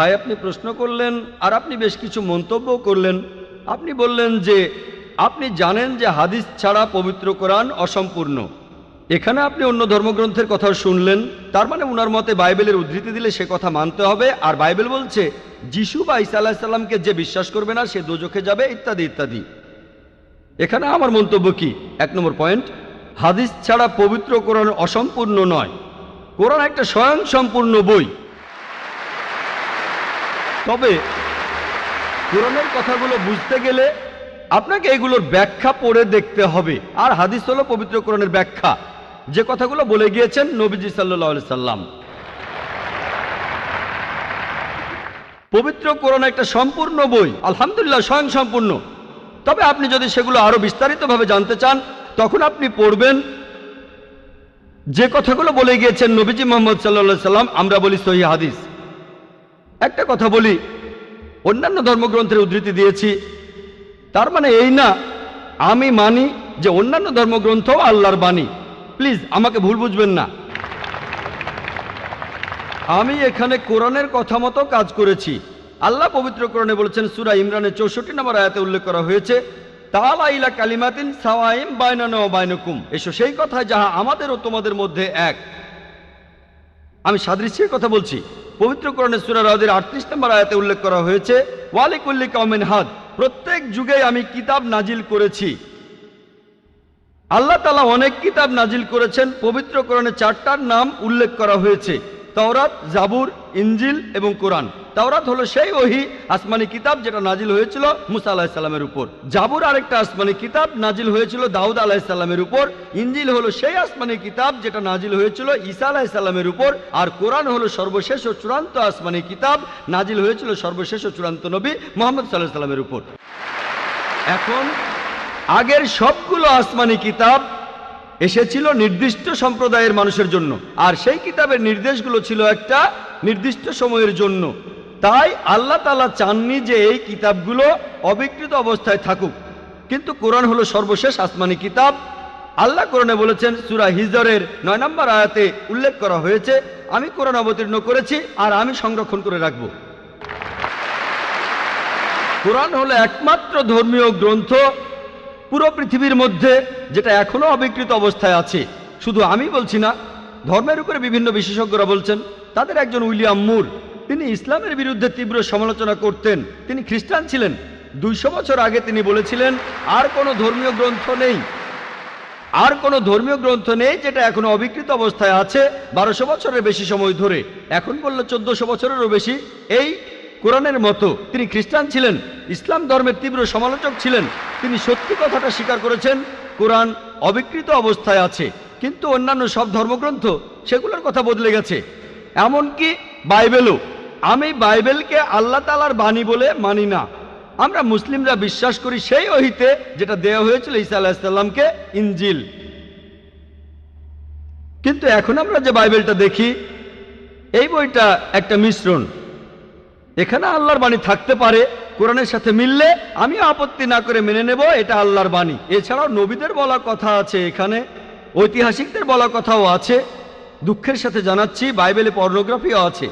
ভাই আপনি প্রশ্ন করলেন আর আপনি বেশ কিছু মন্তব্য করলেন। আপনি বললেন যে আপনি জানেন যে হাদিস ছাড়া পবিত্র কোরআন অসম্পূর্ণ। এখানে আপনি অন্য ধর্মগ্রন্থের কথা শুনলেন, তার মানে উনার মতে বাইবেলের উদ্ধৃতি দিলে সে কথা মানতে হবে। আর বাইবেল বলছে যিশু বা ঈসা আলাইহিস সালামকে যে বিশ্বাস করবে না সে দোজখে যাবে, ইত্যাদি ইত্যাদি। এখানে আমার মন্তব্য কি? 1 নম্বর পয়েন্ট, হাদিস ছাড়া পবিত্র কোরআন অসম্পূর্ণ নয়। কোরআন একটা স্বয়ংসম্পূর্ণ বই। তবে কোরআনের কথাগুলো বুঝতে গেলে আপনাকে এগুলোর ব্যাখ্যা পড়ে দেখতে হবে। আর হাদিস হলো পবিত্র কোরআনের ব্যাখ্যা, যে কথাগুলো বলে গিয়েছেন নবীজি সাল্লাল্লাহু আলাইহি সাল্লাম। পবিত্র কোরআন একটা সম্পূর্ণ বই, আলহামদুলিল্লাহ স্বয়ংসম্পূর্ণ। তবে আপনি যদি সেগুলো আরো বিস্তারিতভাবে জানতে চান তখন আপনি পড়বেন যে কথাগুলো বলে গিয়েছেন নবীজি মুহাম্মদ সাল্লাল্লাহু আলাইহি সাল্লাম, আমরা বলি সহিহ হাদিস। একটা কথা বলি, অন্যান্য ধর্মগ্রন্থের উদ্ধৃতি দিয়েছি, তার মানে এই না আমি মানি যে অন্যান্য ধর্মগ্রন্থ আল্লাহর বাণী। প্লিজ আমাকে ভুল বুঝবেন না। আমি এখানে কোরআনের কথা মতো কাজ করেছি। আল্লাহ পবিত্র কোরআনে বলেছেন, সূরা ইমরানের 64 নম্বর আয়াতে উল্লেখ করা হয়েছে, তাআলা ইলা কালিমাতিন সাওয়াইম বাইনানা ওয়া বাইনাকুম, এসো সেই কথায় যাহা আমাদের ও তোমাদের মধ্যে এক। আমি সাদৃশ্যের কথা বলছি। পবিত্র কোরআনের সূরা রাদের 38 নম্বর আয়াতে উল্লেখ করা হয়েছে, ওয়ালিকুল্লি কওমিন হাদ, প্রত্যেক যুগে আমি কিতাব নাজিল করেছি। আল্লাহ তাআলা অনেক কিতাব নাজিল করেছেন। পবিত্র কোরআনে 4টার নাম উল্লেখ করা হয়েছে, তাওরাত, জাবুর, ইনজিল এবং কোরআন। তাওরাত হলো সেই ওহী আসমানি কিতাব যেটা নাজিল হয়েছিল মুসা আলাইহিস সালামের উপর। জাবুর আরেকটা আসমানি কিতাব নাজিল হয়েছিল দাউদ আলাইহিস সালামের উপর। ইনজিল হলো সেই আসমানি কিতাব যেটা নাজিল হয়েছিল ঈসা আলাইহিস সালামের উপর। আর কোরআন হলো সর্বশেষ ও চূড়ান্ত আসমানি কিতাব, নাজিল হয়েছিল সর্বশেষ ও চূড়ান্ত নবী মুহাম্মদ সাল্লাল্লাহু আলাইহি সাল্লামের উপর। এখন আগের সবগুলো আসমানি কিতাব এসেছিল নির্দিষ্ট সম্প্রদায়ের মানুষের জন্য, আর সেই কিতাবের নির্দেশগুলো ছিল একটা নির্দিষ্ট সময়ের জন্য। তাই আল্লাহ তাআলা চাননি যে এই কিতাবগুলো অবিকৃত অবস্থায় থাকুক। কিন্তু কোরআন হলো সর্বশেষ আসমানি কিতাব। আল্লাহ কোরআনে বলেছেন, সূরা হিজরের 9 নম্বর আয়াতে উল্লেখ করা হয়েছে, আমি কোরআন অবতীর্ণ করেছি আর আমি সংরক্ষণ করে রাখব। কোরআন হলো একমাত্র ধর্মীয় গ্রন্থ পুরো পৃথিবীর মধ্যে যেটা এখনো অবিকৃত অবস্থায় আছে। শুধু আমি বলছি না, ধর্মের উপরে বিভিন্ন বিশেষজ্ঞরা বলছেন। তাদের একজন উইলিয়াম মুর, তিনি ইসলামের বিরুদ্ধে তীব্র সমালোচনা করতেন। তিনি খ্রিস্টান ছিলেন। 200 বছর আগে তিনি বলেছিলেন, আর কোনো ধর্মীয় গ্রন্থ নেই, আর কোনো ধর্মীয় গ্রন্থ নেই যেটা এখনো অবিকৃত অবস্থায় আছে 1200 বছরের বেশি সময় ধরে। এখন বললে 1400 বছরেরও বেশি। এই কোরআনের মতো তিনি খ্রিস্টান ছিলেন, ইসলাম ধর্মের তীব্র সমালোচক ছিলেন। তিনি সত্যি কথাটা স্বীকার করেছেন, কোরআন অবিকৃত অবস্থায় আছে। কিন্তু অন্যান্য সব ধর্মগ্রন্থ সেগুলোর কথা বদলে গেছে, এমনকি বাইবেলও। আমি বাইবেলকে আল্লাহ তাআলার বাণী বলে মানি না। আমরা মুসলিমরা বিশ্বাস করি সেই ওহীতে যেটা দেওয়া হয়েছিল ঈসা আলাইহিস সালামকে, ইনজিল। কিন্তু এখন আমরা যে বাইবেলটা দেখি, এই বইটা একটা মিশ্রণ। এখানে আল্লাহর বাণী থাকতে পারে, কোরআনের সাথে মিললে আমিও আপত্তি না করে মেনে নেব এটা আল্লাহর বাণী। এছাড়াও নবীদের বলা কথা আছে, এখানে ঐতিহাসিকদের বলা কথাও আছে। দুঃখের সাথে জানাচ্ছি বাইবেলে পর্নোগ্রাফিও আছে।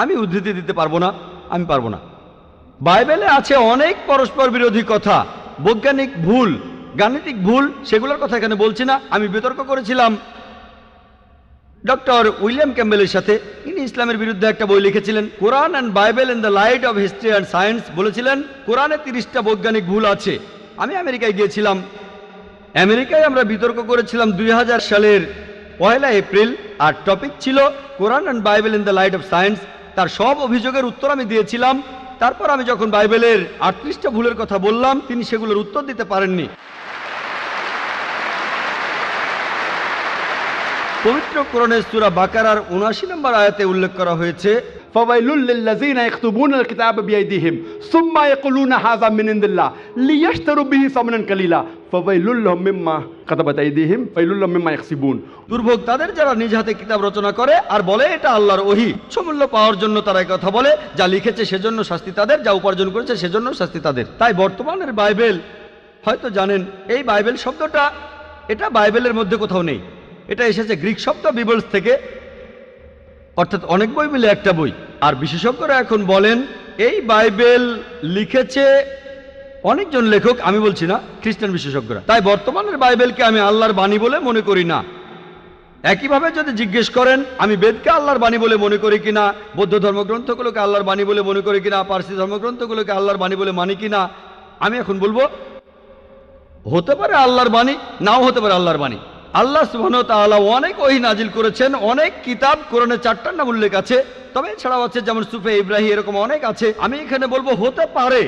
আমি উদ্ধৃতি দিতে পারবো না, আমি পারবো না। বাইবেলে আছে অনেক পরস্পর বিরোধী কথা, বৈজ্ঞানিক ভুল, গাণিতিক ভুল, সেগুলোর কথা এখানে বলছি না। আমি বিতর্ক করেছিলাম ডক্টর উইলিয়াম ক্যাম্বেলের সাথে। তিনি ইসলামের বিরুদ্ধে একটা বই লিখেছিলেন, Quran and Bible in the light of history and science. বলেছিলেন কোরআনে 30টা বৈজ্ঞানিক ভুল আছে। আমি আমেরিকায় গিয়েছিলাম। আমেরিকায় আমরা বিতর্ক করেছিলাম 2000 সালের 1 এপ্রিল, আর টপিক ছিল Quran and Bible in the light of science. তার সব অভিযোগের উত্তর আমি দিয়েছিলাম। তারপর আমি যখন বাইবেলের 38টা ভুলের কথা বললাম, তিনি সেগুলোর উত্তর দিতে পারেননি। পবিত্র কোরআনের সূরা বাকারার 79 নম্বর আয়াতে উল্লেখ করা হয়েছে, ফাওয়াইলুল লিল্লাযিনা ইয়াকতুবুনাল কিতাবা বিআইদিহিম সুম্মা ইয়াকুলুনা হাযা মিন ইনদিল্লাহ লিয়াশতারু বিহি সামানান কালিলা ফাওয়াইলুল লাহুম মিম্মা কাতাবাত আইদিহিম ফাওয়াইলুল লাহুম মিম্মা ইয়াকসিবুন। দুর্ভোগ তাদের যারা নিজ হাতে কিতাব রচনা করে আর বলে এটা আল্লাহর ওহী। উচ্চমূল্য পাওয়ার জন্য তারা এই কথা বলে, যা লিখেছে সেজন্য শাস্তি তাদের, যা উপার্জন করেছে সেজন্য শাস্তি তাদের। তাই বর্তমানের বাইবেল, হয়তো জানেন এই বাইবেল শব্দটা এটা বাইবেলের মধ্যে কোথাও নেই। এটা এসেছে গ্রিক শব্দ বিবলস থেকে, অর্থাৎ অনেক বই মিলে একটা বই। আর বিশেষজ্ঞরা এখন বলেন এই বাইবেল লিখেছে অনেকজন লেখক, আমি বলছি না, খ্রিস্টান বিশেষজ্ঞরা। তাই বর্তমানের বাইবেলকে আমি আল্লাহর বাণী বলে মনে করি না। একইভাবে যদি জিজ্ঞেস করেন আমি বেদকে আল্লাহর বাণী বলে মনে করি কিনা, বৌদ্ধ ধর্মগ্রন্থগুলোকে আল্লাহর বাণী বলে মনে করি কিনা, পার্সি ধর্মগ্রন্থগুলোকে আল্লাহর বাণী বলে মানি কিনা, আমি এখন বলবো হতে পারে আল্লাহর বাণী, নাও হতে পারে আল্লাহর বাণী। আল্লাহ সুবহানাহু ওয়া তাআলা অনেক ওহী নাজিল করেছেন, অনেক কিতাব, কোরআনে 4টার নাম উল্লেখ আছে, তবে এছাড়াও আছে যেমন সুফে ইব্রাহিম, এরকম অনেক আছে। আমি এখানে বলবো হতে পারে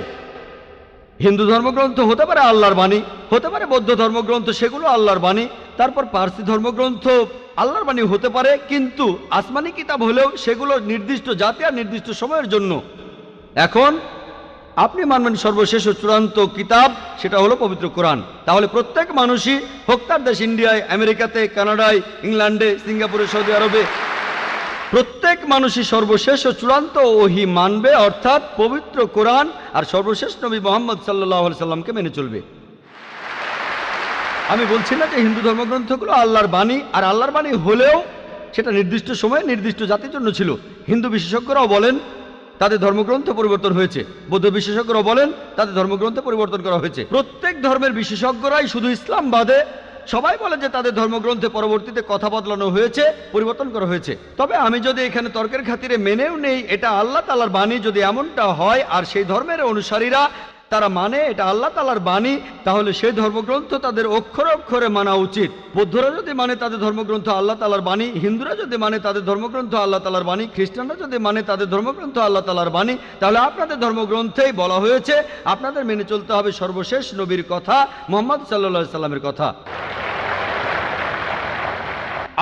হিন্দু ধর্মগ্রন্থ হতে পারে আল্লাহর বাণী, হতে পারে বৌদ্ধ ধর্মগ্রন্থ সেগুলো আল্লাহর বাণী, তারপর পার্সি ধর্মগ্রন্থ আল্লাহর বাণী হতে পারে, কিন্তু আসমানি কিতাব হলেও সেগুলো নির্দিষ্ট জাতি আর নির্দিষ্ট সময়ের জন্য। এখন আপনি মানবেন সর্বশেষ ও চূড়ান্ত কিতাব, সেটা হলো পবিত্র কোরআন। তাহলে প্রত্যেক মানুষই, হোক তার দেশ ইন্ডিয়ায়, আমেরিকাতে, কানাডায়, ইংল্যান্ডে, সিঙ্গাপুরে, সৌদি আরবে, প্রত্যেক মানুষই সর্বশেষ ও চূড়ান্ত ওহী মানবে, অর্থাৎ পবিত্র কোরআন আর সর্বশেষ নবী মুহাম্মদ সাল্লাল্লাহু আলাইহি সাল্লামকে মেনে চলবে। আমি বলছি না যে হিন্দু ধর্মগ্রন্থগুলো আল্লাহর বাণী, আর আল্লাহর বাণী হলেও সেটা নির্দিষ্ট সময়ে নির্দিষ্ট জাতির জন্য ছিল। হিন্দু বিশেষজ্ঞরাও বলেন তাদের ধর্মগ্রন্থ পরিবর্তন হয়েছে, বৌদ্ধ বিশেষজ্ঞরাও বলেন তাদের ধর্মগ্রন্থ পরিবর্তন করা হয়েছে। প্রত্যেক ধর্মের বিশেষজ্ঞরাই, শুধু ইসলাম বাদে সবাই বলে যে তাদের ধর্মগ্রন্থে পরবর্তীতে কথা বদলানো হয়েছে, পরিবর্তন করা হয়েছে। তবে আমি যদি এখানে তর্কের খাতিরে মেনেও নেই এটা আল্লাহ তাআলার বাণী, যদি এমনটা হয় আর সেই ধর্মের অনুসারীরা তারা মানে এটা আল্লাহ তাআলার বাণী, তাহলে সেই ধর্মগ্রন্থ তাদের অক্ষরে অক্ষরে মানা উচিত। বৌদ্ধরা যদি মানে তাদের ধর্মগ্রন্থ আল্লাহ তাআলার বাণী, হিন্দুরা যদি মানে তাদের ধর্মগ্রন্থ আল্লাহ তাআলার বাণী, খ্রিস্টানরা যদি মানে তাদের ধর্মগ্রন্থ আল্লাহ তাআলার বাণী, তাহলে আপনাদের ধর্মগ্রন্থেই বলা হয়েছে আপনাদের মেনে চলতে হবে সর্বশেষ নবীর কথা, মুহাম্মদ সাল্লাল্লাহু আলাইহি সাল্লামের কথা।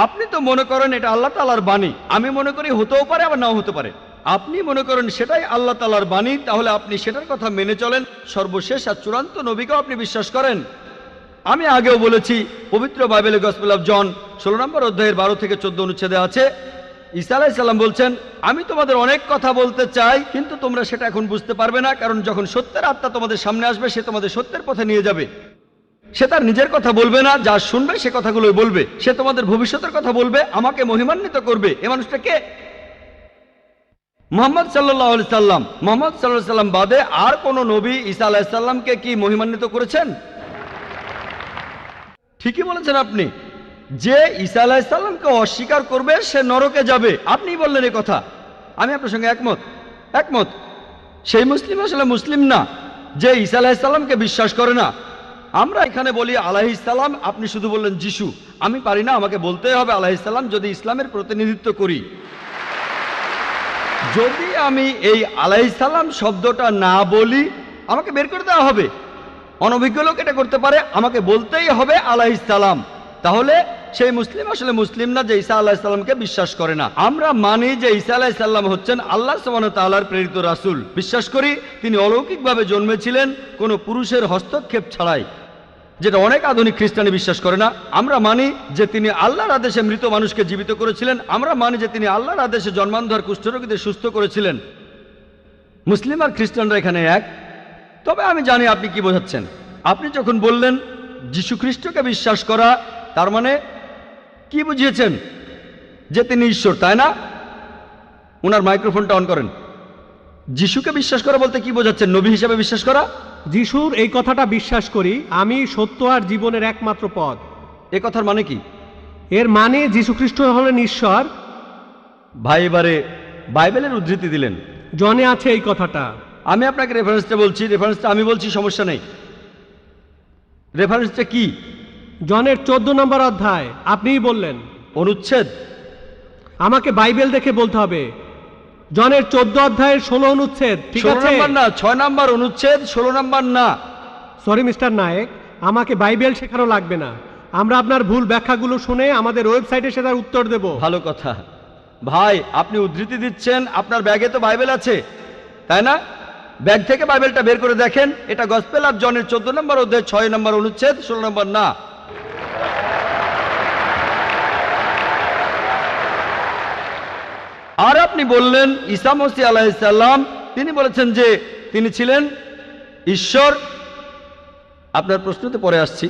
আপনি তো মনে করেন এটা আল্লাহ তাআলার বাণী, আমি মনে করি হতেও পারে আবার নাও হতে পারে। আপনি মনে করেন সেটাই আল্লাহ তাআলার বাণী, তাহলে আপনি সেটার কথা মেনে চলেন। সর্বশেষ আর চূড়ান্ত নবীকেও আপনি বিশ্বাস করেন। আমি আগেও বলেছি, পবিত্র বাইবেলে গসপেল অফ জন 16 নম্বর অধ্যায়ের 12 থেকে 14 অনুচ্ছেদে আছে, ঈসা আলাইহিস সালাম বলছেন, আমি তোমাদের অনেক কথা বলতে চাই, কিন্তু তোমরা সেটা এখন বুঝতে পারবে না, কারণ যখন সত্যের আত্মা তোমাদের সামনে আসবে সে তোমাদের সত্যের পথে নিয়ে যাবে। সে তার নিজের কথা বলবে না, যা শুনবে সে কথাগুলোই বলবে। সে তোমাদের ভবিষ্যতের কথা বলবে, আমাকে মহিমান্বিত করবে। এ মানুষটা কে? মুহাম্মদ সাল্লাল্লাহু আলাইহি সাল্লাম। মুহাম্মদ সাল্লাল্লাহু আলাইহি সাল্লাম বাদে আর কোন নবী ঈসা আলাইহিস সালামকে কি মহিমান্বিত করেছেন? ঠিকই বলেছেন আপনি, যে ঈসা আলাইহিস সালামকে অস্বীকার করবে সে নরকে যাবে। আপনি বললেন এই কথা, আমি আপনার সঙ্গে একমত। সেই মুসলিম আসলে মুসলিম না যে ঈসা আলাইহিস সালামকে বিশ্বাস করে না। আমরা এখানে বলি আলাইহিস সালাম, আপনি শুধু বললেন যিশু। আমি পারি না, আমাকে বলতেই হবে আলাইহিস সালাম যদি ইসলামের প্রতিনিধিত্ব করি। যদি আমি এই আলাইহিস সালাম শব্দটা না বলি আমাকে বের করে দেওয়া হবে। অনভিজ্ঞ লোক এটা করতে পারে, আমাকে বলতেই হবে আলাইহিস সালাম। তাহলে সেই মুসলিম আসলে মুসলিম না যে ঈসা আলাইহিস সালামকে বিশ্বাস করে না। আমরা মানি যে ঈসা আলাইহিস সালাম হচ্ছেন আল্লাহ সুবহানাহু ওয়া তাআলার প্রেরিত রাসূল। বিশ্বাস করি তিনি অলৌকিকভাবে জন্মেছিলেন কোনো পুরুষের হস্তক্ষেপ ছাড়াই, যেটা অনেক আধুনিক খ্রিস্টানি বিশ্বাস করে না। আমরা মানি যে তিনি আল্লাহর আদেশে মৃত মানুষকে জীবিত করেছিলেন। আমরা মানি যে তিনি আল্লাহর আদেশে জন্মান্ধর কুষ্ঠরোগীদের সুস্থ করেছিলেন। মুসলিম আর খ্রিস্টানরা এখানে এক। তবে আমি জানি আপনি কি বোঝাচ্ছেন। আপনি যখন বললেন যীশু খ্রিস্টকে বিশ্বাস করা, তার মানে কি বুঝিয়েছেন? যে তিনি ঈশ্বর, তাই না? ওনার মাইক্রোফোনটা অন করেন। যিশুকে বিশ্বাস করা বলতে কি বোঝাচ্ছেন? নবী হিসেবে বিশ্বাস করা? যিশুর এই কথাটা বিশ্বাস করি, আমি সত্য আর জীবনের একমাত্র পথ। এ কথার মানে কি? এর মানে যীশু খ্রিস্ট হলেন ঈশ্বর। ভাই এবারে বাইবেলের উদ্ধৃতি দিলেন। জনে আছে এই কথাটা। আমি আপনাকে রেফারেন্সটা বলছি, রেফারেন্সটা আমি বলছি, সমস্যা নেই। রেফারেন্সটা কি? জনের 14 নম্বর অধ্যায়। আপনিই বললেন। অনুচ্ছেদ? আমাকে বাইবেল দেখে বলতে হবে। জনের 14 অধ্যায়ের 16 অনুচ্ছেদ। ঠিক আছে? 16 নম্বর না, 6 নম্বর অনুচ্ছেদ, 16 নম্বর না। সরি মিস্টার নায়েক, আমাকে বাইবেল শেখানো লাগবে না। আমরা আপনার ভুল ব্যাখ্যাগুলো শুনে আমাদের ওয়েবসাইটে সেটার উত্তর দেব। ভালো কথা। ভাই আপনি উদ্ধৃতি দিচ্ছেন, আপনার ব্যাগে তো বাইবেল আছে, তাই না? ব্যাগ থেকে বাইবেলটা বের করে দেখেন। এটা গসপেল অফ জনের 14 নম্বর অধ্যায় 6 নম্বর অনুচ্ছেদ, 16 নম্বর না। আর আপনি বললেন ঈসা মসীহ আলাইহিস সালাম, তিনি বলেছেন যে তিনি ছিলেন ঈশ্বর। আপনার প্রশ্নতে পরে আসছি।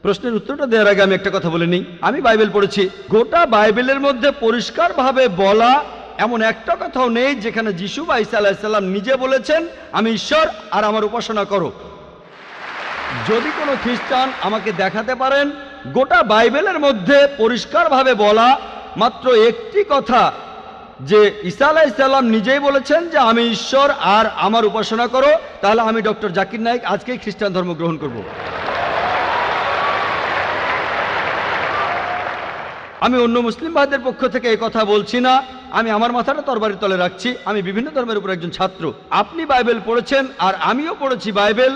প্রশ্নের উত্তরটা দেওয়ার আগে আমি একটা কথা বলে নিই। আমি বাইবেল পড়েছি, গোটা বাইবেলের মধ্যে পরিষ্কারভাবে বলা এমন একটা কথাও নেই যেখানে যিশু বা ঈসা আলাইহিস সালাম নিজে বলেছেন আমি ঈশ্বর আর আমার উপাসনা করো। যদি কোনো খ্রিস্টান আমাকে দেখাতে পারেন গোটা বাইবেলের মধ্যে পরিষ্কারভাবে বলা মাত্র একটি কথা যে ঈসা আলাইহিস সালাম নিজেই বলেছেন যে আমি ঈশ্বর আর আমার উপাসনা করো, তাহলে আমি ডক্টর জাকির নায়েক আজকেই খ্রিস্টান ধর্ম গ্রহণ করব। আমি অন্য মুসলিম ভাইদের পক্ষ থেকে এই কথা বলছি না, আমি আমার মাথাটা তরবারির তলে রাখছি। আমি বিভিন্ন ধর্মের উপর একজন ছাত্র। আপনি বাইবেল পড়েছেন আর আমিও পড়েছি বাইবেল।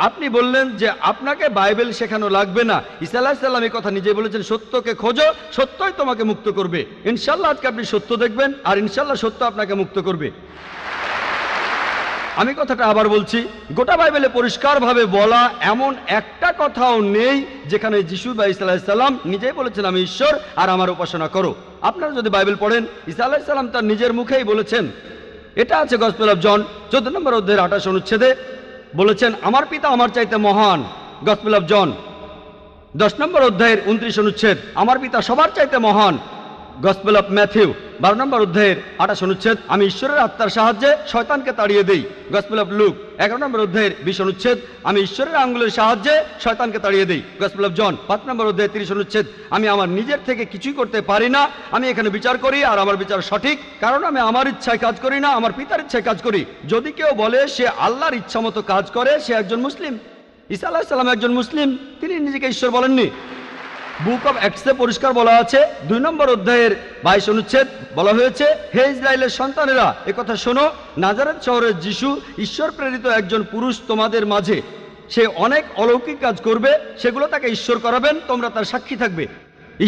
আপনি বললেন যে আপনাকে বাইবেল শেখানো লাগবে না। ঈসা আলাইহিস সালাম এই কথা নিজেই বলেছেন, সত্যকে খোঁজো, সত্যই তোমাকে মুক্ত করবে। ইনশাল্লাহ আজকে আপনি সত্য দেখবেন আর ইনশাল্লাহ সত্য আপনাকে মুক্ত করবে। আমি কথাটা আবার বলছি, গোটা বাইবেলে পরিষ্কারভাবে বলা এমন একটা কথাও নেই যেখানে যিশু বা ঈসা আলাইহিস সালাম নিজেই বলেছেন আমি ঈশ্বর আর আমার উপাসনা করো। আপনারা যদি বাইবেল পড়েন, ঈসা আলাইহিস সালাম তার নিজের মুখেই বলেছেন। এটা আছে গসপেল অফ জন 14 নম্বর অধ্যায়ের 28 অনুচ্ছেদে বলেছেন আমার পিতা আমার চাইতে মহান। গসপেল অফ জন 10 নম্বর অধ্যায়ের 29 অনুচ্ছেদ আমার পিতা সবার চাইতে মহান। গসপেল অফ ম্যাথিউ 12 নম্বর অধ্যায়ের 28 অনুচ্ছেদ আমি ঈশ্বরের আত্মার সাহায্যে শয়তানকে তাড়িয়ে দেই। গসপেল অফ লুক 11 নম্বর অধ্যায়ের 20 অনুচ্ছেদ আমি ঈশ্বরের আঙ্গুলের সাহায্যে শয়তানকে তাড়িয়ে দেই। গসপেল অফ জন 5 নম্বর অধ্যায়ের 30 অনুচ্ছেদ আমি আমার নিজের থেকে কিছুই করতে পারি না, আমি এখানে বিচার করি আর আমার বিচার সঠিক, কারণ আমি আমার ইচ্ছায় কাজ করি না, আমার পিতার ইচ্ছায় কাজ করি। যদি কেউ বলে সে আল্লাহর ইচ্ছা মতো কাজ করে সে একজন মুসলিম। ঈসা আলাইহিস সালাম একজন মুসলিম, তিনি নিজেকে ঈশ্বর বলেননি। বুক অব অ্যাক্টসে পরিষ্কার বলা আছে 2 নম্বর অধ্যায়ের 22 অনুচ্ছেদ বলা হয়েছে হে ইসরায়েলের সন্তানেরা একথা শোনো, নাজারেত শহরের যিশু ঈশ্বর প্রেরিত একজন পুরুষ তোমাদের মাঝে, সে অনেক অলৌকিক কাজ করবে, সেগুলো তাকে ঈশ্বর করাবেন, তোমরা তার সাক্ষী থাকবে।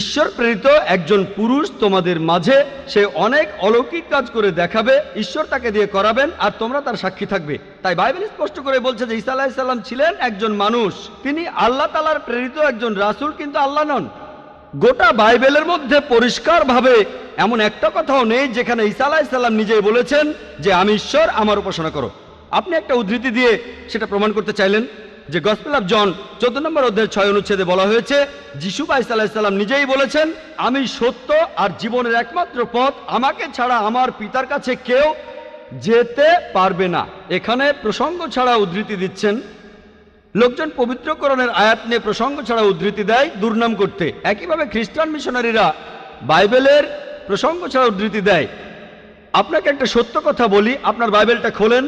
ঈশ্বর প্রেরিত একজন পুরুষ তোমাদের মাঝে, সে অনেক অলৌকিক কাজ করে দেখাবে, ঈশ্বর তাকে দিয়ে করাবেন আর তোমরা তার সাক্ষী থাকবে। তাই বাইবেল স্পষ্ট করে বলছে যে ঈসা আলাইহিস সালাম ছিলেন একজন মানুষ, তিনি আল্লাহ তাআলার প্রেরিত একজন রাসূল, কিন্তু আল্লাহ নন। গোটা বাইবেলের মধ্যে পরিষ্কারভাবে এমন একটা কথাও নেই যেখানে ঈসা আলাইহিস সালাম নিজেই বলেছেন যে আমি ঈশ্বর আমার উপাসনা করো। আপনি একটা উদ্ধৃতি দিয়ে সেটা প্রমাণ করতে চাইলেন যে গসপেল অফ জন 14 নম্বর অধ্যায়ের 6 অনুচ্ছেদে বলা হয়েছে যিশু বা ঈসা আলাইহিস সালাম নিজেই বলেছেন আমি সত্য আর জীবনের একমাত্র পথ, আমাকে ছাড়া আমার পিতার কাছে কেউ যেতে পারবে না। এখানে প্রসঙ্গ ছাড়া উদ্ধৃতি দিচ্ছেন। লোকজন পবিত্র কোরআনের আয়াত নিয়ে প্রসঙ্গ ছাড়া উদ্ধৃতি দেয় দুর্নাম করতে। একইভাবে খ্রিস্টান মিশনারিরা বাইবেলের প্রসঙ্গ ছাড়া উদ্ধৃতি দেয়। আপনাকে একটা সত্য কথা বলি, আপনার বাইবেলটা খোলেন,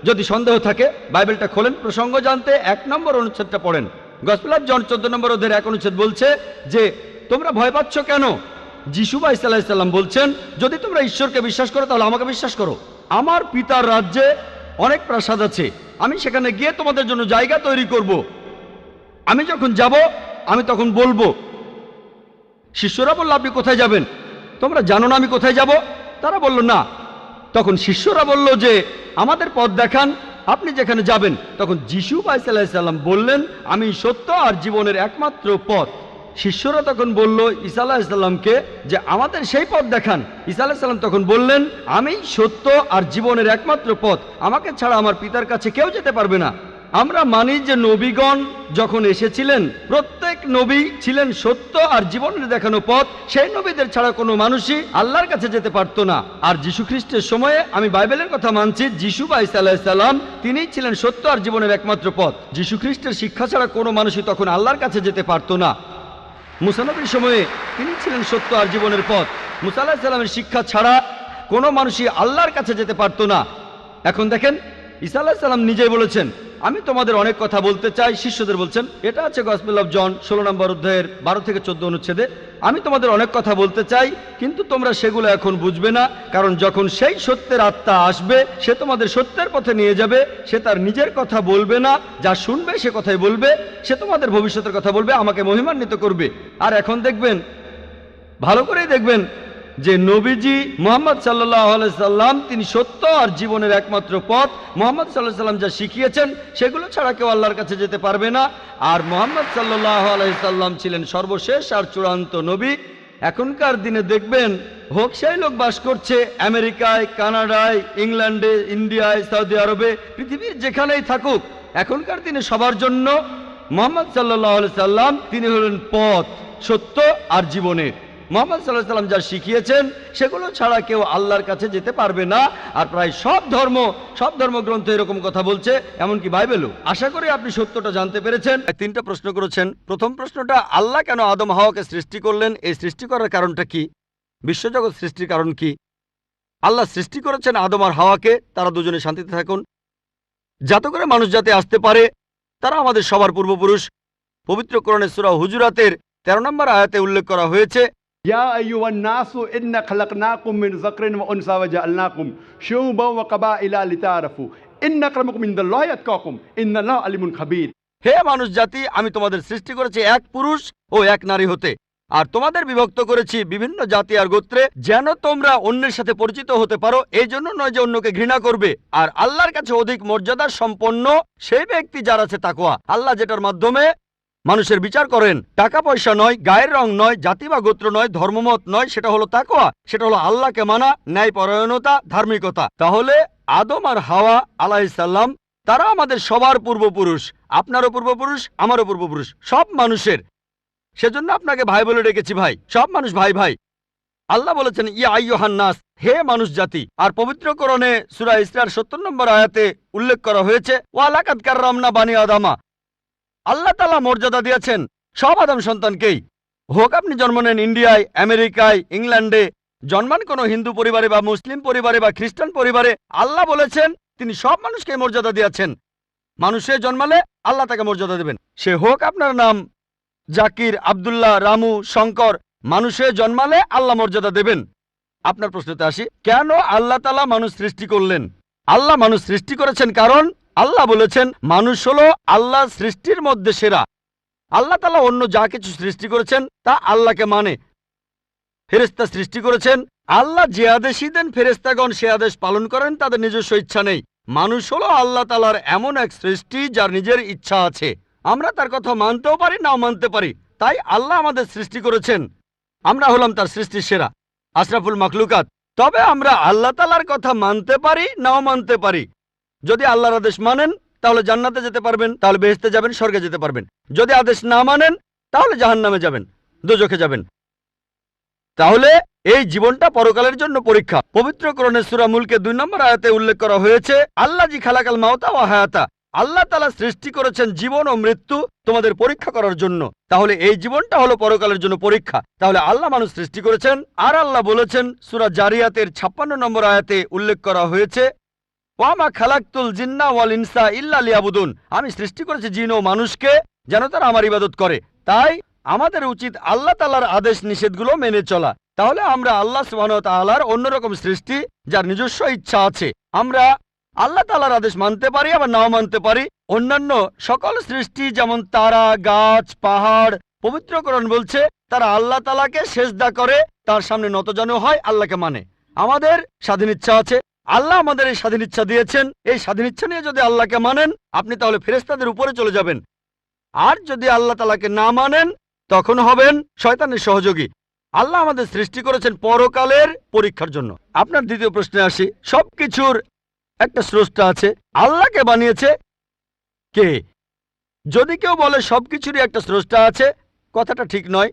যদি সন্দেহ থাকে বাইবেলটা খোলেন, প্রসঙ্গ জানতে 1 নম্বর অনুচ্ছেদটা পড়েন। গসপেল অফ জন 14 নম্বর অধ্যায়ের 1 অনুচ্ছেদ বলছে যে তোমরা ভয় পাচ্ছ কেন? যিশু বা ঈসা আলাইহিস সালাম বলছেন যদি তোমরা ঈশ্বরকে বিশ্বাস করো তাহলে আমাকে বিশ্বাস করো। আমার পিতার রাজ্যে অনেক প্রাসাদ আছে, আমি সেখানে গিয়ে তোমাদের জন্য জায়গা তৈরি করব। আমি যখন যাব আমি তখন বলবো। শিষ্যরা বলল আপনি কোথায় যাবেন? তোমরা জানো না আমি কোথায় যাব? তারা বলল না। তখন শিষ্যরা বলল যে আমাদের পথ দেখান, আপনি যেখানে যাবেন। তখন যিশু বা ঈসা আলাইহিস সালাম বললেন আমি সত্য আর জীবনের একমাত্র পথ। শিষ্যরা তখন বলল ঈসা আলাইহিস সালামকে যে আমাদের সেই পথ দেখান। ঈসা আলাইহিস সালাম তখন বললেন আমি সত্য আর জীবনের একমাত্র পথ, আমাকে ছাড়া আমার পিতার কাছে কেউ যেতে পারবে না। আমরা মানি যে নবীগণ যখন এসেছিলেন প্রত্যেক নবী ছিলেন সত্য আর জীবনের দেখানো পথ, সেই নবীদের ছাড়া কোনো মানুষই আল্লাহর কাছে যেতে পারতো না। আর যীশু খ্রিস্টের সময়ে আমি বাইবেলের কথা মানছি, যিশু বা ঈসা আলাইহিস সালাম তিনিই ছিলেন সত্য আর জীবনের একমাত্র পথ। যীশু খ্রিস্টের শিক্ষা ছাড়া কোনো মানুষই তখন আল্লাহর কাছে যেতে পারতো না। মুসা নবীর সময়ে তিনি ছিলেন সত্য আর জীবনের পথ। মুসা আলাইহিস সালামের শিক্ষা ছাড়া কোনো মানুষই আল্লাহর কাছে যেতে পারতো না। এখন দেখেন ঈসা আলাইহিস সালাম নিজেই বলেছেন আমি তোমাদের অনেক কথা বলতে চাই, শিষ্যদের বলছেন। এটা আছে গসপেল অফ জন 16 নম্বর অধ্যায়ের 12 থেকে 14 অনুচ্ছেদে। আমি তোমাদের অনেক কথা বলতে চাই কিন্তু তোমরা সেগুলো এখন বুঝবে না, কারণ যখন সেই সত্যের আত্মা আসবে সে তোমাদের সত্যের পথে নিয়ে যাবে। সে তার নিজের কথা বলবে না, যা শুনবে সে কথাই বলবে। সে তোমাদের ভবিষ্যতের কথা বলবে, আমাকে মহিমান্বিত করবে। আর এখন দেখবেন, ভালো করেই দেখবেন যে নবীজি মুহাম্মদ সাল্লাল্লাহু আলাইহি সাল্লাম তিনি সত্য আর জীবনের একমাত্র পথ। মুহাম্মদ সাল্লাল্লাহু আলাইহি সাল্লাম যা শিখিয়েছেন সেগুলো ছাড়া কেউ আল্লাহর কাছে যেতে পারবে না। আর মুহাম্মদ সাল্লাল্লাহু আলাইহি সাল্লাম ছিলেন সর্বশেষ আর চূড়ান্ত নবী। এখনকার দিনে দেখবেন হোক সেই লোক বাস করছে আমেরিকায়, কানাডায়, ইংল্যান্ডে, ইন্ডিয়ায়, সৌদি আরবে, পৃথিবীর যেখানেই থাকুক, এখনকার দিনে সবার জন্য মুহাম্মদ সাল্লাল্লাহু আলাইহি সাল্লাম তিনি হলেন পথ, সত্য আর জীবনের। মুহাম্মদ সাল্লাল্লাহু আলাইহি সাল্লাম যা শিখিয়েছেন সেগুলো ছাড়া কেউ আল্লাহর কাছে যেতে পারবে না। আর প্রায় সব ধর্মগ্রন্থ এরকম কথা বলছে, এমনকি বাইবেলও। আশা করি আপনি সত্যটা জানতে পেরেছেন। 3টা প্রশ্ন করেছেন। প্রথম প্রশ্নটা, আল্লাহ কেন আদম হাওয়াকে সৃষ্টি করলেন? এই সৃষ্টি করার কারণটা কি? বিশ্বজগৎ সৃষ্টির কারণ কি? আল্লাহ সৃষ্টি করেছেন আদম আর হাওয়াকে, তারা দুজনে শান্তিতে থাকুন, যাতে করে মানুষ যাতে আসতে পারে। তারা আমাদের সবার পূর্বপুরুষ। পবিত্র কোরআনে সূরা হুজুরাতের 13 নম্বর আয়াতে উল্লেখ করা হয়েছে, या अय्युहन नासु इन्ना खलकनाकुम मिन ज़करिन व उनसा व जअलनाकुम शुअबा व क़बाइला लितारफु इन्ना अक्रमकुम इनदल्लाहि अतकाकुम इन्नल्लाहा अलीमुन खबीर। হে মানুষ জাতি, আমি তোমাদের সৃষ্টি করেছি এক পুরুষ ও এক নারী হতে, আর তোমাদের বিভক্ত করেছি বিভিন্ন জাতি আর গোত্রে, যেন তোমরা অন্যের সাথে পরিচিত হতে পারো। এই জন্য নয় যে অন্যকে ঘৃণা করবে। আর আল্লাহর কাছে অধিক মর্যাদা সম্পন্ন সেই ব্যক্তি যার আছে তাকওয়া। আল্লাহ যেটার মাধ্যমে মানুষের বিচার করেন, টাকা পয়সা নয়, গায়ের রং নয়, জাতি বা গোত্র নয়, ধর্মমত নয়, সেটা হলো তাকওয়া। সেটা হলো আল্লাহকে মানা, ন্যায়পরায়ণতা, ধার্মিকতা। তাহলে আদম আর হাওয়া আলাইহিস সালাম তারা আমাদের সবার পূর্বপুরুষ, আপনারও পূর্বপুরুষ, আমারও পূর্বপুরুষ, সব মানুষের। সেজন্য আপনাকে ভাই বলে ডেকেছি ভাই, সব মানুষ ভাই ভাই। আল্লাহ বলেছেন ইয়া আইয়ুহান নাস, হে মানুষ জাতি। আর পবিত্র কোরআনে সূরা ইসরার 70 নম্বর আয়াতে উল্লেখ করা হয়েছে ওয়া লাকাদ কাররামনা বানি আদামা। আল্লাহ তাআলা মর্যাদা দিয়েছেন সব আদম সন্তানকেই। হোক আপনি জন্ম নেন ইন্ডিয়ায়, আমেরিকায়, ইংল্যান্ডে, জন্মান কোনো হিন্দু পরিবারে বা মুসলিম পরিবারে বা খ্রিস্টান পরিবারে, আল্লাহ বলেছেন তিনি সব মানুষকে মর্যাদা দিয়েছেন। মানুষে জন্মালে আল্লাহ তাকে মর্যাদা দেবেন। সে হোক আপনার নাম জাকির, আব্দুল্লাহ, রামু, শঙ্কর, মানুষে জন্মালে আল্লাহ মর্যাদা দেবেন। আপনার প্রশ্নতে আসি, কেন আল্লাহ তাআলা মানুষ সৃষ্টি করলেন? আল্লাহ মানুষ সৃষ্টি করেছেন কারণ আল্লাহ বলেছেন মানুষ হলো আল্লাহ সৃষ্টির মধ্যে সেরা। আল্লাহ তাআলা অন্য যা কিছু সৃষ্টি করেছেন তা আল্লাহকে মানে। ফেরেশতা সৃষ্টি করেছেন, আল্লাহ যে আদেশই দেন ফেরেশতাগণ সে আদেশ পালন করেন, তাদের নিজস্ব ইচ্ছা নেই। মানুষ হলো আল্লাহ তাআলার এমন এক সৃষ্টি যার নিজের ইচ্ছা আছে। আমরা তার কথা মানতেও পারি, নাও মানতে পারি। তাই আল্লাহ আমাদের সৃষ্টি করেছেন, আমরা হলাম তার সৃষ্টির সেরা, আশরাফুল মাখলুকাত। তবে আমরা আল্লাহ তাআলার কথা মানতে পারি, নাও মানতে পারি। যদি আল্লাহর আদেশ মানেন তাহলে জান্নাতে যেতে পারবেন, তাহলে বেহেশতে যাবেন, স্বর্গে যেতে পারবেন। যদি আদেশ না মানেন তাহলে জাহান্নামে যাবেন, দোজখে যাবেন। তাহলে এই জীবনটা পরকালের জন্য পরীক্ষা। পবিত্র কোরআনে সূরা মুলকে 2 নম্বর আয়াতে উল্লেখ করা হয়েছে আল্লাহ জি খালাকাল মাউতা ওয়া হায়াতা। আল্লাহ তাআলা সৃষ্টি করেছেন জীবন ও মৃত্যু তোমাদের পরীক্ষা করার জন্য। তাহলে এই জীবনটা হলো পরকালের জন্য পরীক্ষা। তাহলে আল্লাহ মানুষ সৃষ্টি করেছেন। আর আল্লাহ বলেছেন সূরা জারিয়াতের 56 নম্বর আয়াতে উল্লেখ করা হয়েছে ওয়ামা খালাকতুল জিন্না ওয়াল ইনসা ইল্লা লিয়াবুদুন। আমি সৃষ্টি করেছি জিন ও মানুষকে যেন তারা আমার ইবাদত করে। তাই আমাদের উচিত আল্লাহ তাআলার আদেশ নিষেধগুলো মেনে চলা। তাহলে আমরা আল্লাহ সুবহানাহু ওয়া তাআলার অন্যরকম সৃষ্টি যার নিজস্ব ইচ্ছা আছে। আমরা আল্লাহ তাআলার আদেশ মানতে পারি, আবার নাও মানতে পারি। অন্যান্য সকল সৃষ্টি যেমন তারা, গাছ, পাহাড়, পবিত্র কোরআন বলছে তারা আল্লাহ তাআলাকে সেজদা করে, তার সামনে নতজানু হয়, আল্লাহকে মানে। আমাদের স্বাধীন ইচ্ছা আছে, আল্লাহ আমাদের এই স্বাধীন ইচ্ছা দিয়েছেন। এই স্বাধীন ইচ্ছা নিয়ে যদি আল্লাহকে মানেন আপনি তাহলে ফেরেশতাদের উপরে চলে যাবেন। আর যদি আল্লাহ তাআলাকে না মানেন তখন হবেন শয়তানের সহযোগী। আল্লাহ আমাদের সৃষ্টি করেছেন পরকালের পরীক্ষার জন্য। আপনার দ্বিতীয় প্রশ্নে আসি, সবকিছুর একটা স্রষ্টা আছে, আল্লাহকে বানিয়েছে কে? যদি কেউ বলে সবকিছুরই একটা স্রষ্টা আছে, কথাটা ঠিক নয়।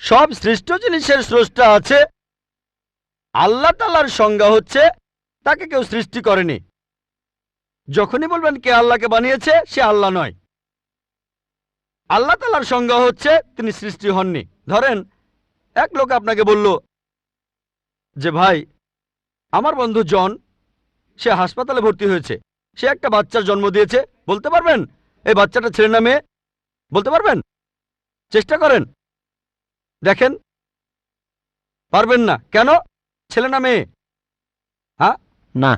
সব সৃষ্ট জিনিসের স্রষ্টা আছে। আল্লাহ তাআলার সংজ্ঞা হচ্ছে তাকে কেউ সৃষ্টি করেনি। যখনই বলবেন কে আল্লাহকে বানিয়েছে, সে আল্লাহ নয়। আল্লাহ তাআলার সংজ্ঞা হচ্ছে তিনি সৃষ্টি হননি। ধরেন এক লোক আপনাকে বলল যে ভাই আমার বন্ধু জন, সে হাসপাতালে ভর্তি হয়েছে, সে একটা বাচ্চার জন্ম দিয়েছে। বলতে পারবেন এই বাচ্চাটা ছেলে না মেয়ে? বলতে পারবেন? চেষ্টা করেন, দেখেন। পারবেন না কেন? ছেলে না মেয়ে? হ্যাঁ না।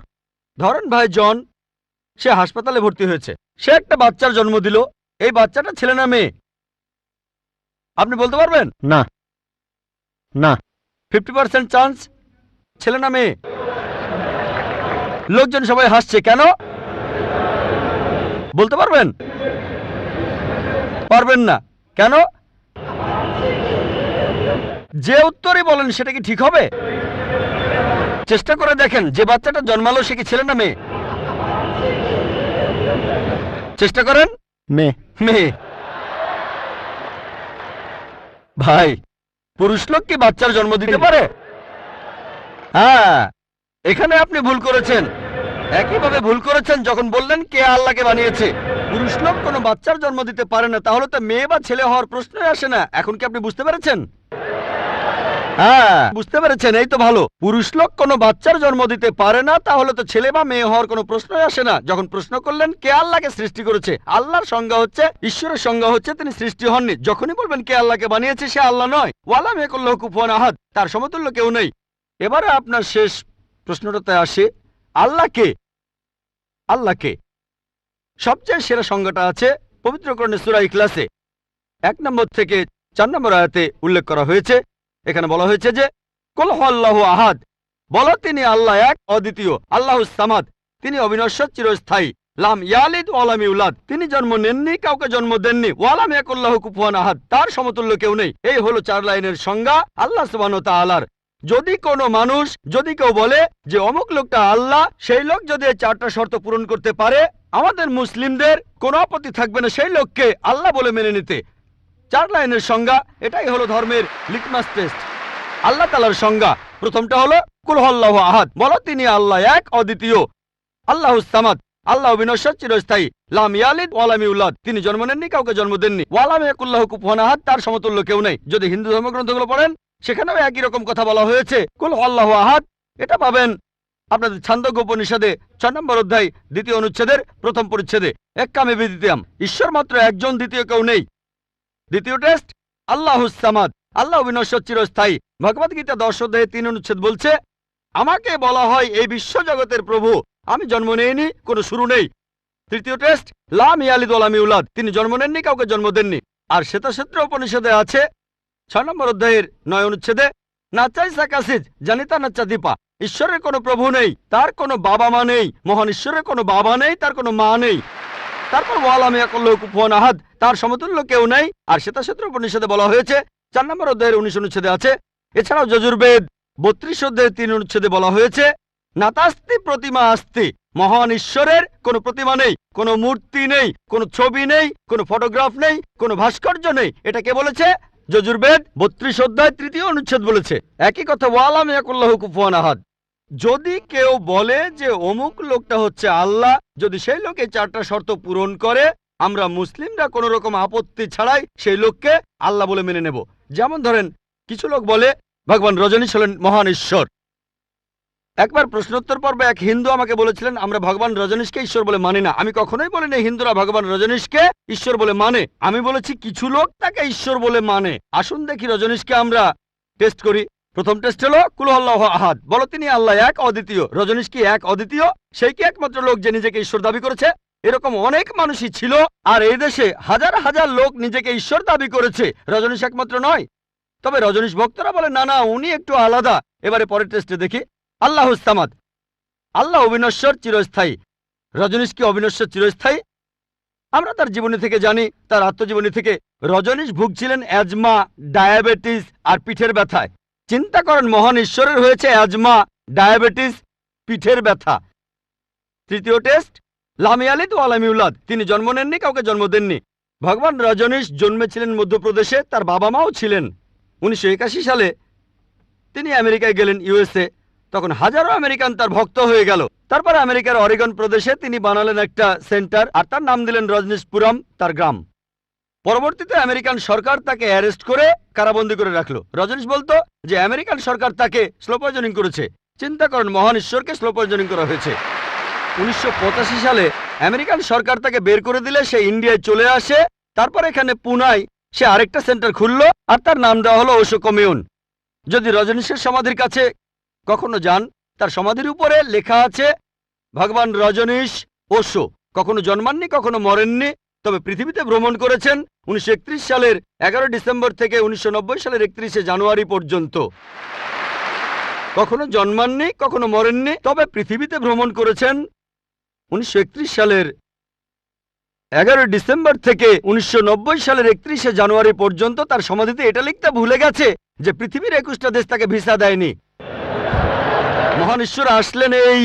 ধরেন ভাই জন, সে হাসপাতালে ভর্তি হয়েছে, সে একটা বাচ্চার জন্ম দিল। এই বাচ্চাটা ছেলে না মেয়ে? আপনি বলতে পারবেন? না না। 50% চান্স ছেলে না মেয়ে। লোকজন সবাই হাসছে কেন? বলতে পারবেন? পারবেন না কেন? যে উত্তরই বলেন সেটা কি ঠিক হবে? চেষ্টা করে দেখেন, যে বাচ্চাটা জন্মালো সে কি ছেলে না মেয়ে? চেষ্টা করেন। মেয়ে। মেয়ে। ভাই পুরুষ লোক কি বাচ্চার জন্ম দিতে পারে? হ্যাঁ, এখানে আপনি ভুল করেছেন। একইভাবে ভুল করেছেন যখন বললেন কে আল্লাহকে বানিয়েছে। পুরুষ লোক কোনো বাচ্চার জন্ম দিতে পারে না, তাহলে তো মেয়ে বা ছেলে হওয়ার প্রশ্নই আসে না। এখন কি আপনি বুঝতে পেরেছেন? হ্যাঁ, বুঝতে পেরেছেন, এই তো ভালো। পুরুষ লোক কোনো বাচ্চার জন্ম দিতে পারে না, তাহলে তো ছেলে বা মেয়ে হওয়ার কোনো প্রশ্নই আসে না। যখন প্রশ্ন করলেন কে আল্লাহকে সৃষ্টি করেছে, আল্লাহর সংজ্ঞা হচ্ছে, ঈশ্বরের সংজ্ঞা হচ্ছে তিনি সৃষ্টি হননি। যখনই বলবেন কে আল্লাহকে বানিয়েছে, সে আল্লাহ নয়। ওয়ালাম ইয়াকুল্লাহু কুফুয়ান আহাদ, তার সমতুল্য কেউ নেই। এবারে আপনার শেষ প্রশ্নটাতে আসে, আল্লাহ কে? আল্লাহকে সবচেয়ে সেরা সংজ্ঞাটা আছে পবিত্র কোরআনে সূরা ইখলাসে 1 নম্বর থেকে 4 নম্বর আয়াতে উল্লেখ করা হয়েছে। এখানে বলা হয়েছে যে কুল হুয়াল্লাহু আহাদ, বলো তিনি আল্লাহ এক অদ্বিতীয়, আল্লাহুস সামাদ, তিনি অবিনশ্বর চিরস্থায়ী, লাম ইয়ালিদ ওয়া লাম ইউলাদ, তিনি জন্ম নেননি, কাউকে জন্ম দেননি, ওয়া লাম ইয়াকুল্লাহু কুফুয়ান আহাদ, তার সমতুল্য কেউ নেই। এই হলো 4 লাইনের সংজ্ঞা আল্লাহ সুবহানাহু ওয়া তাআলার। যদি কোনো মানুষ, যদি কেউ বলে যে অমুক লোকটা আল্লাহ, সেই লোক যদি এই 4টা শর্ত পূরণ করতে পারে, আমাদের মুসলিমদের কোনো আপত্তি থাকবে না সেই লোককে আল্লাহ বলে মেনে নিতে। 4 লাইনের সংজ্ঞা, এটাই হলো ধর্মের লিটমাস টেস্ট। আল্লাহ তাআলার সংজ্ঞা প্রথমটা হলো কুল হুয়াল্লাহু আহাদ, বলো তিনি আল্লাহ এক অদ্বিতীয়, আল্লাহুস সামাদ, আল্লাহ বিনশ্বর চিরস্থায়ী, লাম ইয়ালিদ ওয়া লাম ইউলাদ, তিনি জন্ম নেননি, কাউকে জন্ম দেননি, ওয়া লাম ইয়াকুল্লাহু কুফুয়ান আহাদ, তার সমতুল্য কেউ নেই। যদি হিন্দু ধর্মগ্রন্থগুলো পড়েন, সেখানেও একই রকম কথা বলা হয়েছে, কুল হুয়াল্লাহু আহাদ। এটা পাবেন আপনাদের ছান্দোক্য উপনিষদে 6 নম্বর অধ্যায় 2য় অনুচ্ছেদের 1ম পরিচ্ছেদে। এক্কামে বিদিতাম, ঈশ্বর মাত্র একজন, দ্বিতীয় কেউ নেই। দ্বিতীয় টেস্ট আল্লাহুস সামাদ, আল্লাহ বিনশ্বর চিরস্থায়ী। ভগবদ গীতা 10 অধ্যায়ে 3 অনুচ্ছেদ বলছে, আমাকে বলা হয় এই বিশ্ব জগতের প্রভু, আমি জন্ম নেইনি, কোনো শুরু নেই। তৃতীয় টেস্ট লাম ইয়ালিদ ওয়া লাম ইউলাদ, তিনি জন্ম নেননি, কাউকে জন্ম দেননি। আর শ্বেতাক্ষেত্র উপনিষদে আছে 6 নম্বর অধ্যায়ের 9 অনুচ্ছেদে, নাচাই সাকাসিজ জানিতা নাচা দীপা, ঈশ্বরের কোনো প্রভু নেই, তার কোনো বাবা মা নেই, মহান ঈশ্বরের কোনো বাবা নেই, তার কোনো মা নেই। তারপর ওয়ালাম ইয়াকুল্লাহু কুফুয়ান আহাদ, তার সমতুল্য কেউ নেই। আর শ্বেতাক্ষেত্র উপনিষদে বলা হয়েছে 4 নম্বর অধ্যায়ের 19 অনুচ্ছেদে আছে। এছাড়াও যজুর্বেদ 32 অধ্যায়ের 3 অনুচ্ছেদে বলা হয়েছে, নাতাস্তি প্রতিমা আস্তি, মহান ঈশ্বরের কোনো প্রতিমা নেই, কোনো মূর্তি নেই, কোনো ছবি নেই, কোনো ফটোগ্রাফ নেই, কোনো ভাস্কর্য নেই। এটা কে বলেছে? যজুর্বেদ 32 অধ্যায় 3য় অনুচ্ছেদ বলেছে একই কথা, ওয়ালাম ইয়াকুল্লাহু কুফুয়ান আহাদ। যদি কেউ বলে যে অমুক লোকটা হচ্ছে আল্লাহ, যদি সেই লোক এই 4টা শর্ত পূরণ করে, আমরা মুসলিমরা কোনো রকম আপত্তি ছাড়াই সেই লোককে আল্লাহ বলে মেনে নেব। যেমন ধরেন, কিছু লোক বলে ভগবান রজনীশ হলেন মহান ঈশ্বর। একবার প্রশ্নোত্তর পর্বে এক হিন্দু আমাকে বলেছিলেন, আমরা ভগবান রজনীশকে ঈশ্বর বলে মানি না। আমি কখনোই বলিনি হিন্দুরা ভগবান রজনীশকে ঈশ্বর বলে মানে, আমি বলেছি কিছু লোক তাকে ঈশ্বর বলে মানে। আসুন দেখি রজনীশকে আমরা টেস্ট করি। প্রথম টেস্ট হলো কুল হুয়াল্লাহু আহাদ, বলো তিনি আল্লাহ এক অদ্বিতীয়। রজনীশ কি এক অদ্বিতীয়? সেই কি একমাত্র লোক যে নিজেকে ঈশ্বর দাবি করেছে? এরকম অনেক মানুষই ছিল, আর এই দেশে হাজার হাজার লোক নিজেকে ঈশ্বর দাবি করেছে, রজনীশ একমাত্র নয়। তবে রজনীশ ভক্তরা বলে না না, উনি একটু আলাদা। এবারে পরের টেস্টে দেখি, আল্লাহুস সামাদ, আল্লাহ অবিনশ্বর চিরস্থায়ী। রজনীশ কি অবিনশ্বর চিরস্থায়ী? আমরা তার জীবনী থেকে জানি, তার আত্মজীবনী থেকে, রজনীশ ভুগছিলেন অ্যাজমা, ডায়াবেটিস আর পিঠের ব্যথায়। চিন্তা করেন, মহান ঈশ্বরের হয়েছে অ্যাজমা, ডায়াবেটিস, পিঠের ব্যথা। তৃতীয় টেস্ট লাম ইয়ালিদ ওয়া লাম ইউলাদ, তিনি জন্ম নেননি, কাউকে জন্ম দেননি। ভগবান রজনীশ জন্মেছিলেন মধ্যপ্রদেশে, তার বাবা মাও ছিলেন। 1981 সালে তিনি আমেরিকায় গেলেন, ইউএসএ। তখন হাজারো আমেরিকান তার ভক্ত হয়ে গেল। তারপর আমেরিকার অরেগন প্রদেশে তিনি বানালেন একটা সেন্টার, আর তার নাম দিলেন রজনীশপুরম, তার গ্রাম। পরবর্তীতে আমেরিকান সরকার তাকে অ্যারেস্ট করে কারাবন্দী করে রাখলো। রজনীশ বলতো যে আমেরিকান সরকার তাকে স্লো পয়জনিং করেছে। চিন্তা করেন, মহান ঈশ্বরকে স্লো পয়জনিং করা হয়েছে। 1985 সালে আমেরিকান সরকার তাকে বের করে দিলে সে ইন্ডিয়ায় চলে আসে। তারপর এখানে পুনায় সে আরেকটা সেন্টার খুললো, আর তার নাম দেওয়া হলো ওশো কমিউন। যদি রজনীশের সমাধির কাছে কখনো যান, তার সমাধির উপরে লেখা আছে ভগবান রজনীশ ওশো। কখনো জন্মাননি, কখনো মরেননি, তবে পৃথিবীতে ভ্রমণ করেছেন 1931 সালের 11 ডিসেম্বর থেকে 1990 সালের 31শে জানুয়ারি পর্যন্ত। কখনো জন্মাননি, কখনো মরেননি, তবে পৃথিবীতে ভ্রমণ করেছেন 1931 সালের 11 ডিসেম্বর থেকে 1990 সালের 31শে জানুয়ারি পর্যন্ত। তার সমাধিতে এটা লিখতে ভুলে গেছে যে পৃথিবীর 21টা দেশ তাকে ভিসা দেয়নি। মহান ঈশ্বর আসলেন এই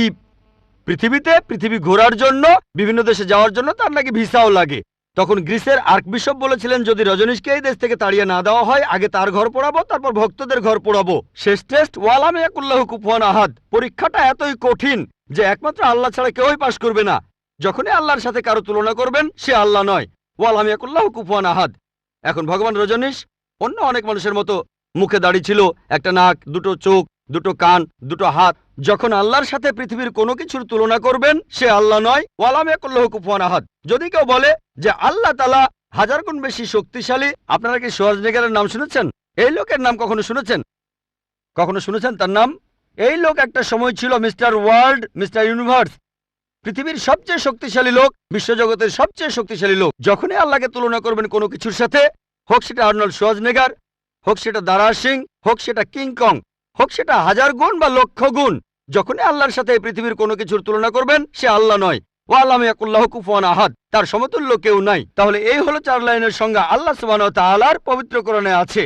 পৃথিবীতে, পৃথিবী ঘোরার জন্য, বিভিন্ন দেশে যাওয়ার জন্য তার নাকি ভিসাও লাগে। তখন গ্রিসের আর্কবিশপ বলেছিলেন, যদি রজনীশকে এই দেশ থেকে তাড়িয়ে না দেওয়া হয়, আগে তার ঘর পোড়াবো, তারপর ভক্তদের ঘর পোড়াবো। শেষ টেস্ট ওয়ালাম ইয়াকুল্লাহু কুফুয়ান আহাদ। পরীক্ষাটা এতই কঠিন যে একমাত্র আল্লাহ ছাড়া কেউই পাশ করবে না। যখনই আল্লাহর সাথে কারো তুলনা করবেন, সে আল্লাহ নয়। ওয়ালাম ইয়াকুল্লাহু কুফুয়ান আহাদ। এখন ভগবান রজনীশ অন্য অনেক মানুষের মতো মুখে দাড়ি ছিল, একটা নাক, দুটো চোখ, দুটো কান, দুটো হাত। যখন আল্লাহর সাথে পৃথিবীর কোনো কিছুর তুলনা করবেন, সে আল্লাহ নয়। ওয়ালাম ইয়াকুল্লাহু কুফুয়ান আহাদ। যদি কেউ বলে যে আল্লাহ তাআলা 1000 গুণ বেশি শক্তিশালী, আপনারা কি শোয়ার্জনেগারের নাম শুনেছেন? এই লোকের নাম কখনো শুনেছেন? কখনো শুনেছেন তার নাম? এই লোক একটা সময় ছিল মিস্টার ওয়ার্ল্ড, মিস্টার ইউনিভার্স, পৃথিবীর সবচেয়ে শক্তিশালী লোক, বিশ্বজগতের সবচেয়ে শক্তিশালী লোক। যখনই আল্লাহকে তুলনা করবেন কোনো কিছুর সাথে, হোক সেটা আর্নল্ড শোয়ার্জনেগার, হোক সেটা দারা সিং, হোক সেটা কিং কং, হোক সেটা 1000 গুণ বা লক্ষ গুণ, যখনই আল্লাহর সাথে পৃথিবীর কোনো কিছুর তুলনা করবেন, সে আল্লাহ নয়। ওয়ালাম ইয়াকুল্লাহু কুফুয়ান আহাদ। তার সমতুল্য কেউ নাই। তাহলে এই হলো 4 লাইনের সংজ্ঞা আল্লাহ সুবহানাহু ওয়া তাআলার পবিত্র কোরআনে আছে।